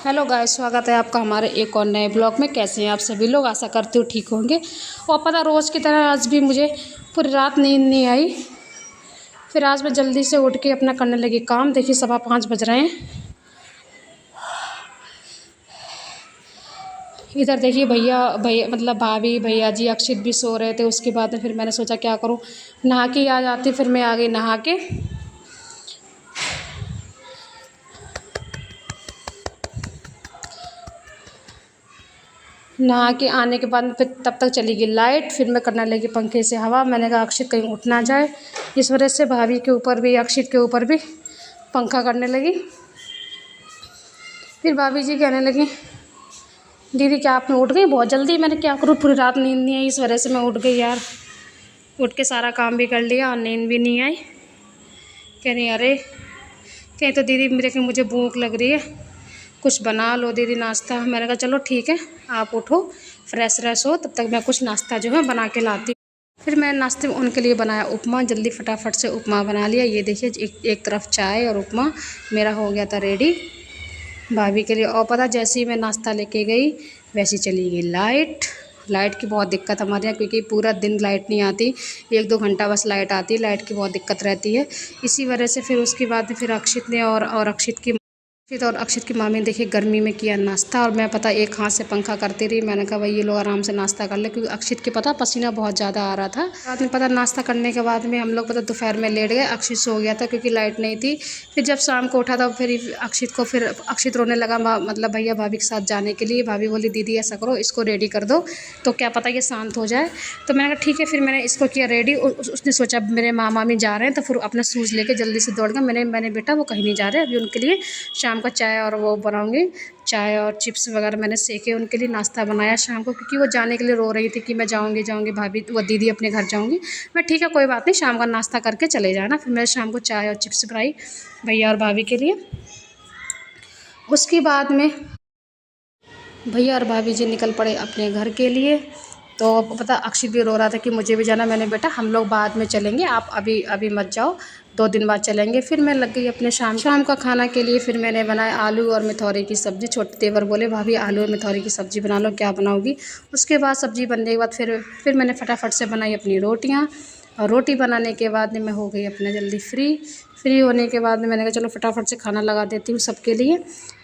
Hello guys, स्वागत है आपका हमारे एक और नए ब्लॉग में। कैसे हैं आप सभी लोग? आशा करती हूँ ठीक होंगे। और पता रोज़ की तरह आज भी मुझे पूरी रात नींद नहीं आई। फिर आज मैं जल्दी से उठ के अपना करने लगी काम। देखिए 5:15 बज रहे हैं। इधर देखिए भैया भैया मतलब भाभी भैया जी अक्षित भी सो रहे थे। उसके बाद में फिर मैंने सोचा क्या करूँ, नहा के आ जाती। फिर मैं आ गई नहा के। नहा के आने के बाद फिर तब तक चली गई लाइट। फिर मैं करने लगी पंखे से हवा। मैंने कहा अक्षित कहीं उठ ना जाए, इस वजह से भाभी के ऊपर भी अक्षित के ऊपर भी पंखा करने लगी। फिर भाभी जी कहने लगी दीदी क्या आपने उठ गई बहुत जल्दी? मैंने क्या करूँ, पूरी रात नींद नहीं आई, इस वजह से मैं उठ गई यार। उठ के सारा काम भी कर लिया और नींद भी नहीं आई। कह रही अरे, कहीं तो दीदी मेरे कि मुझे भूख लग रही है, कुछ बना लो दीदी नाश्ता। मैंने कहा चलो ठीक है, आप उठो फ्रेश व्रेश हो, तब तक मैं कुछ नाश्ता जो है बना के लाती। फिर मैं नाश्ते में उनके लिए बनाया उपमा। जल्दी फटाफट से उपमा बना लिया। ये देखिए एक तरफ चाय और उपमा मेरा हो गया था रेडी भाभी के लिए। और पता जैसे ही मैं नाश्ता लेके गई वैसी चली गई लाइट की बहुत दिक्कत हमारे यहाँ, क्योंकि पूरा दिन लाइट नहीं आती, 1-2 घंटा बस लाइट आती है। लाइट की बहुत दिक्कत रहती है, इसी वजह से फिर उसके बाद फिर अक्षित ने और अक्षित की मामी ने देखिए गर्मी में किया नाश्ता। और मैं पता एक हाथ से पंखा करती रही। मैंने कहा भाई ये लोग आराम से नाश्ता कर ले, क्योंकि अक्षित के पता पसीना बहुत ज़्यादा आ रहा था। बाद में पता नाश्ता करने के बाद में हम लोग पता दोपहर में लेट गए। अक्षित सो गया था क्योंकि लाइट नहीं थी। फिर जब शाम को उठा था फिर अक्षित रोने लगा, मतलब भैया भाभी के साथ जाने के लिए। भाभी बोली दीदी ऐसा करो इसको रेडी कर दो, तो क्या पता ये शांत हो जाए। तो मैंने कहा ठीक है। फिर मैंने इसको किया रेडी। उसने सोचा मेरे मामा भी जा रहे हैं, तो फिर अपना शूज़ लेके जल्दी से दौड़ गया। मैंने बेटा वो कहीं नहीं जा रहे, अभी उनके लिए शाम का चाय और वो बनाऊंगी, चाय और चिप्स वगैरह मैंने सेके उनके लिए नाश्ता बनाया शाम को, क्योंकि वो जाने के लिए रो रही थी कि मैं जाऊंगी भाभी वो दीदी अपने घर जाऊंगी। मैं ठीक है कोई बात नहीं, शाम का नाश्ता करके चले जाना। फिर मैं शाम को चाय और चिप्स बनाई भैया और भाभी के लिए। उसके बाद में भैया और भाभी जी निकल पड़े अपने घर के लिए। तो पता अक्षित भी रो रहा था कि मुझे भी जाना। मैंने बेटा हम लोग बाद में चलेंगे, आप अभी मत जाओ, 2 दिन बाद चलेंगे। फिर मैं लग गई अपने शाम का खाना के लिए। फिर मैंने बनाया आलू और मिथौरे की सब्ज़ी। छोटे देवर बोले भाभी आलू और मिथौरे की सब्ज़ी बना लो, क्या बनाओगी? उसके बाद सब्ज़ी बनने के बाद फिर मैंने फटाफट से बनाई अपनी रोटियाँ। और रोटी बनाने के बाद में मैं हो गई अपने जल्दी फ्री होने के बाद में मैंने कहा चलो फटाफट से खाना लगा देती हूँ सबके लिए,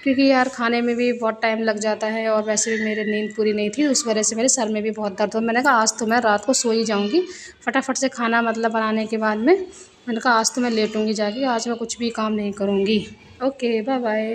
क्योंकि यार खाने में भी बहुत टाइम लग जाता है। और वैसे भी मेरी नींद पूरी नहीं थी, उस वजह से मेरे सर में भी बहुत दर्द हो। मैंने कहा आज तो मैं रात को सो ही जाऊँगी। फटाफट से खाना मतलब बनाने के बाद में मैंने कहा आज तो मैं लेटूँगी जाके, आज मैं कुछ भी काम नहीं करूँगी। Okay bye bye.